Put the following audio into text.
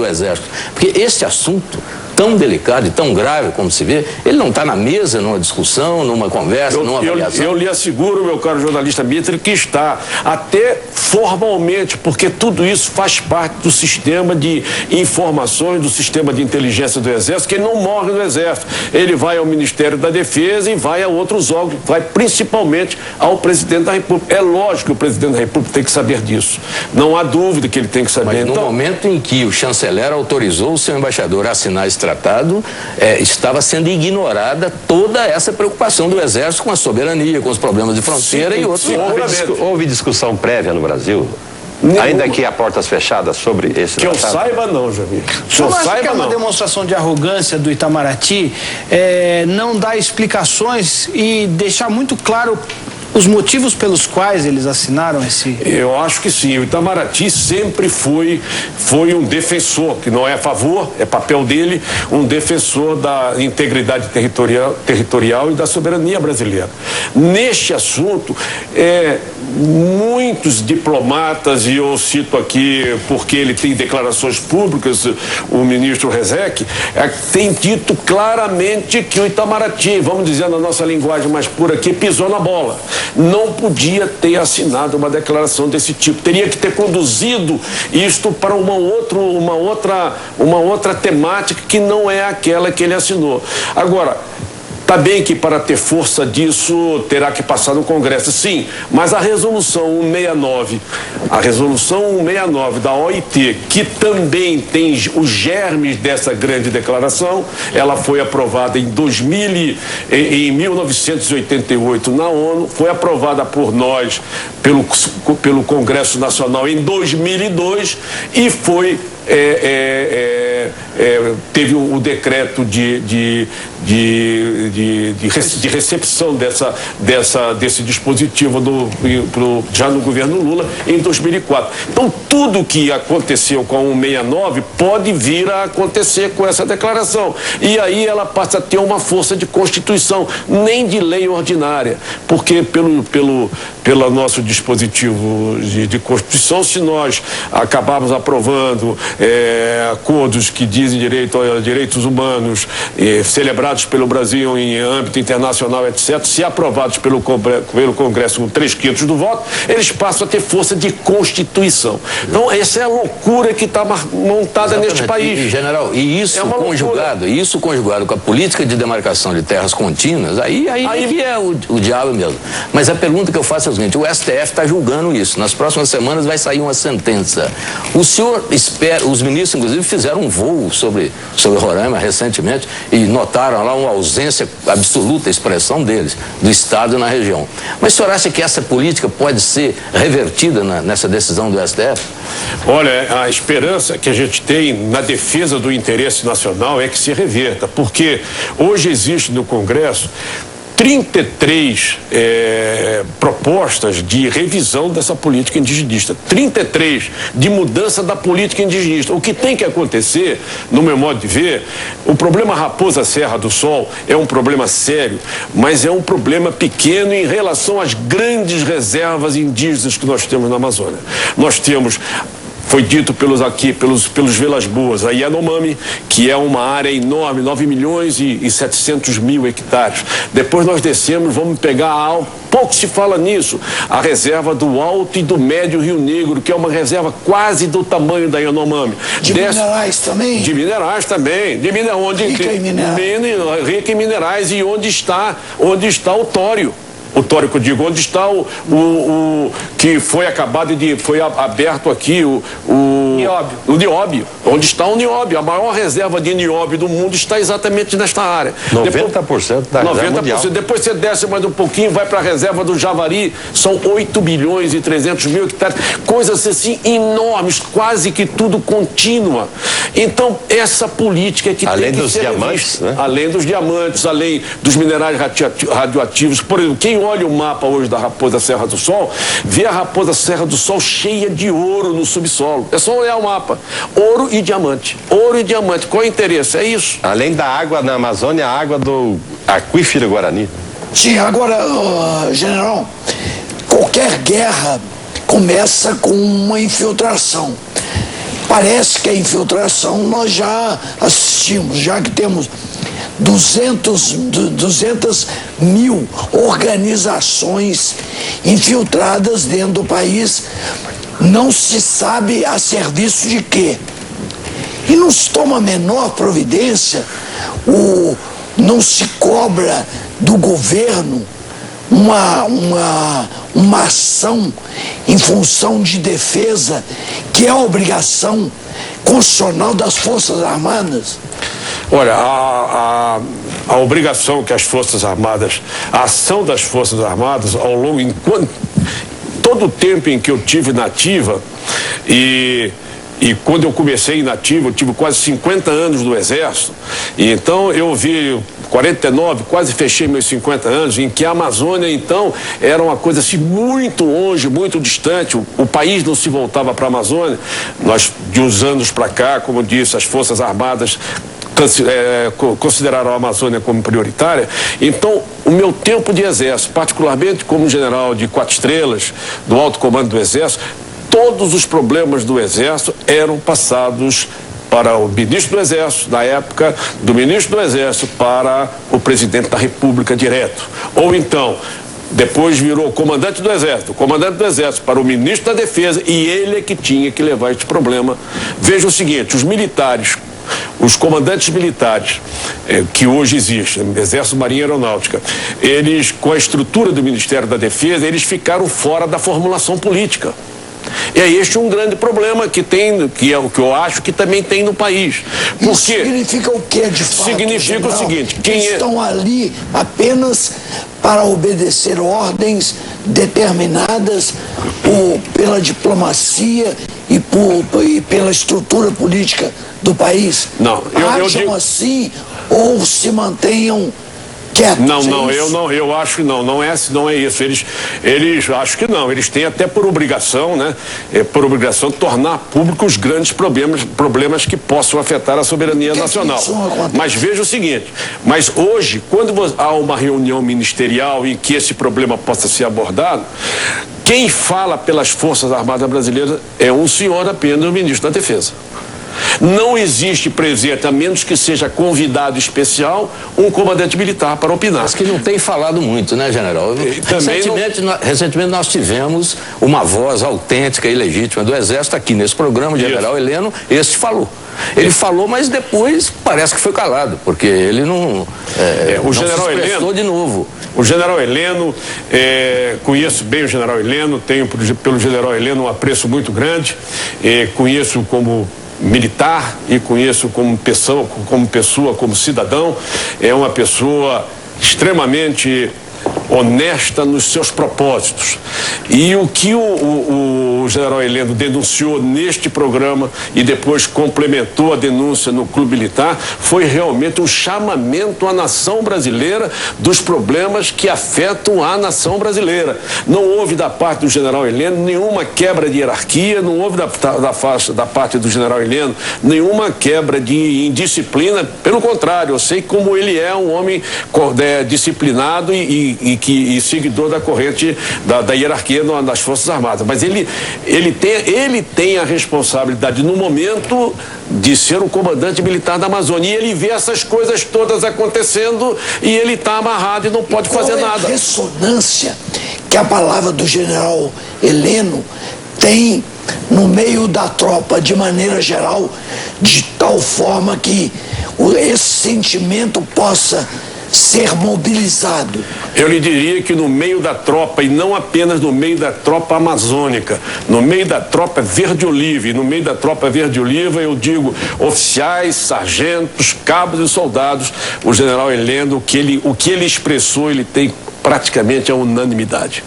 do Exército. Porque este assunto tão delicado e tão grave como se vê, ele não está na mesa, numa discussão, numa conversa, numa avaliação. Eu lhe asseguro, meu caro jornalista Mitre, que está até formalmente, porque tudo isso faz parte do sistema de informações, do sistema de inteligência do Exército, que ele não morre no Exército. Ele vai ao Ministério da Defesa e vai a outros órgãos, vai principalmente ao Presidente da República. É lógico que o Presidente da República tem que saber disso. Não há dúvida que ele tem que saber. Mas no momento em que o chanceler autorizou o seu embaixador a assinar esse tratado, estava sendo ignorada toda essa preocupação do Exército com a soberania, com os problemas de fronteira e outros. Houve discussão prévia no Brasil? Ainda que a portas fechadas sobre esse tratado? Que eu saiba não, Jamil. Que eu saiba que é uma demonstração de arrogância do Itamaraty não dar explicações e deixar muito claro os motivos pelos quais eles assinaram esse... Eu acho que sim. O Itamaraty sempre foi um defensor, que não é a favor, é papel dele, um defensor da integridade territorial e da soberania brasileira. Neste assunto, muitos diplomatas, e eu cito aqui porque ele tem declarações públicas, o ministro Rezec, tem dito claramente que o Itamaraty, vamos dizer na nossa linguagem mais pura aqui, pisou na bola. Não podia ter assinado uma declaração desse tipo. Teria que ter conduzido isto para uma outra temática que não é aquela que ele assinou. Agora, está bem que para ter força disso terá que passar no Congresso, sim, mas a resolução 169 da OIT, que também tem os germes dessa grande declaração, ela foi aprovada em 1988 na ONU, foi aprovada por nós pelo Congresso Nacional em 2002 e foi teve o decreto de recepção desse dispositivo já no governo Lula em 2004. Então, tudo que aconteceu com a 169 pode vir a acontecer com essa declaração. E aí ela passa a ter uma força de Constituição, nem de lei ordinária, porque pelo nosso dispositivo de Constituição, se nós acabarmos aprovando acordos que dizem direitos humanos celebrados pelo Brasil em âmbito internacional, etc., se aprovados pelo Congresso com 3/5 do voto, eles passam a ter força de Constituição. Então, essa é a loucura que está montada neste país. General, isso conjugado com a política de demarcação de terras contínuas, aí que é o diabo mesmo. Mas a pergunta que eu faço é o seguinte: o STF está julgando isso. Nas próximas semanas vai sair uma sentença. O senhor espera, os ministros, inclusive, fizeram um voo sobre Roraima recentemente e notaram lá uma ausência absoluta, a expressão deles, do Estado na região. Mas o senhor acha que essa política pode ser revertida nessa decisão do STF? Olha, a esperança que a gente tem na defesa do interesse nacional é que se reverta, porque hoje existe no Congresso 33 propostas de revisão dessa política indigenista, 33 de mudança da política indigenista. O que tem que acontecer, no meu modo de ver, o problema Raposa Serra do Sol é um problema sério, mas é um problema pequeno em relação às grandes reservas indígenas que nós temos na Amazônia. Nós temos... Foi dito pelos Vilas Boas, a Yanomami, que é uma área enorme, 9 milhões e 700 mil hectares. Depois nós descemos, vamos pegar pouco se fala nisso, a reserva do Alto e do Médio Rio Negro, que é uma reserva quase do tamanho da Yanomami. Minerais também? De minerais também. Rica em minerais. Rica em minerais. E onde está o tório? O tório que eu digo, onde está que foi foi aberto aqui o nióbio. Onde está o nióbio? A maior reserva de nióbio do mundo está exatamente nesta área. 90% da reserva mundial. Depois você desce mais um pouquinho, vai para a reserva do Javari, são 8 bilhões e 300 mil hectares, coisas assim enormes, quase que tudo contínua. Então, essa política é que além tem que dos ser diamantes, revista. né? Além dos diamantes, além dos minerais radioativos. Por exemplo, quem olha o mapa hoje da Raposa Serra do Sol, vê a Raposa Serra do Sol cheia de ouro no subsolo. É só olhar o mapa. Ouro e diamante. Ouro e diamante. Qual é o interesse? É isso. Além da água na Amazônia, a água do aquífero Guarani. Sim, agora, general, qualquer guerra começa com uma infiltração. parece que a infiltração nós já assistimos, já que temos 200 mil organizações infiltradas dentro do país, não se sabe a serviço de quê. E não se toma a menor providência, não se cobra do governo uma ação em função de defesa, que é a obrigação constitucional das Forças Armadas. Olha, a obrigação que as Forças Armadas, a ação das Forças Armadas ao longo, todo o tempo em que eu tive na ativa, e quando eu comecei inativa, eu tive quase 50 anos no Exército, e então eu vi 49, quase fechei meus 50 anos, em que a Amazônia, então, era uma coisa assim muito longe, muito distante, o país não se voltava para a Amazônia. Nós, de uns anos para cá, como eu disse, as Forças Armadas consideraram a Amazônia como prioritária. Então, o meu tempo de Exército, particularmente como general de 4 estrelas, do alto comando do Exército, todos os problemas do Exército eram passados para o ministro do Exército, na época, do ministro do Exército para o presidente da República direto. Ou então, depois virou comandante do Exército para o ministro da Defesa, e ele é que tinha que levar este problema. Veja o seguinte, os militares, os comandantes militares que hoje existem, Exército, Marinha e Aeronáutica, eles, com a estrutura do Ministério da Defesa, eles ficaram fora da formulação política. E é este um grande problema que tem, que é o que eu acho que também tem no país. Porque isso significa o que, de fato? Significa general, o seguinte, estão ali apenas para obedecer ordens determinadas pela diplomacia e pela estrutura política do país. Não, eu digo assim, ou se mantenham quietos. Eu acho que não é isso. Eles acho que não, eles têm até por obrigação, né? Por obrigação de tornar públicos os grandes problemas que possam afetar a soberania nacional. Mas veja o seguinte, mas hoje, quando há uma reunião ministerial em que esse problema possa ser abordado, quem fala pelas Forças Armadas Brasileiras é um senhor apenas, o ministro da Defesa. Não existe presente, a menos que seja convidado especial, um comandante militar para opinar. Mas que não tem falado muito, né, general? Recentemente nós tivemos uma voz autêntica e legítima do Exército aqui nesse programa, o general Heleno, este falou. Ele falou, mas depois parece que foi calado, porque ele não general se expressou de novo. O general Heleno, conheço bem o general Heleno, tenho pelo general Heleno um apreço muito grande, conheço como militar e conheço como pessoa, como cidadão. É uma pessoa extremamente honesta nos seus propósitos. E o que o general Heleno denunciou neste programa e depois complementou a denúncia no Clube Militar foi realmente um chamamento à nação brasileira dos problemas que afetam a nação brasileira. Não houve da parte do general Heleno nenhuma quebra de hierarquia, não houve da parte do general Heleno nenhuma quebra de indisciplina. Pelo contrário, eu sei como ele é um homem disciplinado e seguidor da corrente da hierarquia das Forças Armadas. Mas ele tem a responsabilidade no momento de ser o comandante militar da Amazônia, e ele vê essas coisas todas acontecendo e ele está amarrado e não pode fazer nada. Qual é a ressonância que a palavra do general Heleno tem no meio da tropa, de maneira geral, de tal forma que esse sentimento possa ser mobilizado? Eu lhe diria que no meio da tropa, e não apenas no meio da tropa amazônica, no meio da tropa verde-oliva, e no meio da tropa verde-oliva eu digo oficiais, sargentos, cabos e soldados, o general Heleno, o que ele expressou, ele tem praticamente a unanimidade.